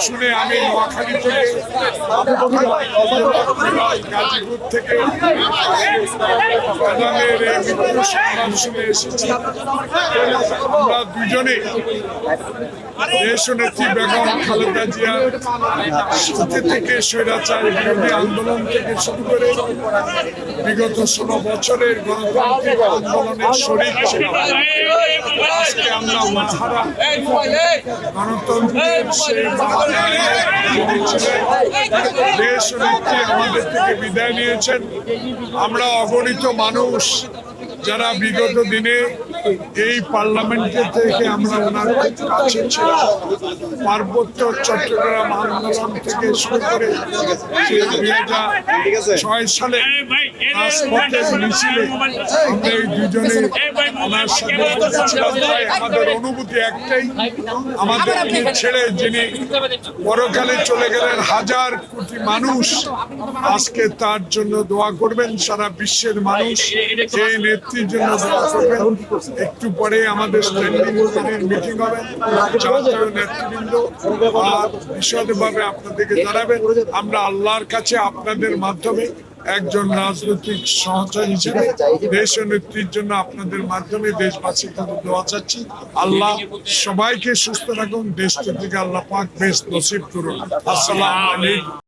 শুনে আমি নোয়াখালী থেকে গাজীপুর থেকে প্রধানের এই মৃত্যু সংবাদ শুনে এসেছি। আমরা দুজনে দেশনেত্রী বেগম খালেদা জিয়ার সাথে থেকে স্বৈরাচার বিরোধী আন্দোলন থেকে শুরু করে বিগত 16 বছরের গণতান্ত্রিক আন্দোলনের শরীর ছিলাম। আজকে আমরা মাহারা গণতন্ত্রের সেই দেশনেত্রী আমাদের থেকে বিদায় নিয়েছেন। আমরা অগণিত মানুষ যারা বিগত দিনে এই পার্লামেন্টের থেকে আমরা ওনার কাছে ছিলাম, পার্বত্য চট্টগ্রাম আন্দোলন থেকে শুরু করে 2006 সালে রাজপথের মিছিলে আমরা এই দুজনে ওনার সাথে ছিলাম। তাই আমাদের অনুভূতি একটাই, আমাদেরকে ছেড়ে যিনি পরকালে চলে গেলেন, হাজার কোটি মানুষ আজকে তার জন্য দোয়া করবেন। সারা বিশ্বের মানুষ এই নেত্রীর জন্য দোয়া করবেন। একটু পরে আমাদের স্ট্যান্ডিং কমিটির মিটিং হবে, জাতীয় নেতৃবৃন্দ আর বিশদভাবে আপনাদেরকে জানাবেন। আমরা আল্লাহর কাছে আপনাদের মাধ্যমে একজন রাজনৈতিক সহচর হিসেবে দেশ নেত্রীর জন্য আপনাদের মাধ্যমে দেশবাসীর কাছে দোয়া চাচ্ছি। আল্লাহ সবাইকে সুস্থ রাখুন, দেশটি থেকে আল্লাহ পাক বেশ নসিব করুন। আসসালামু আলাইকুম।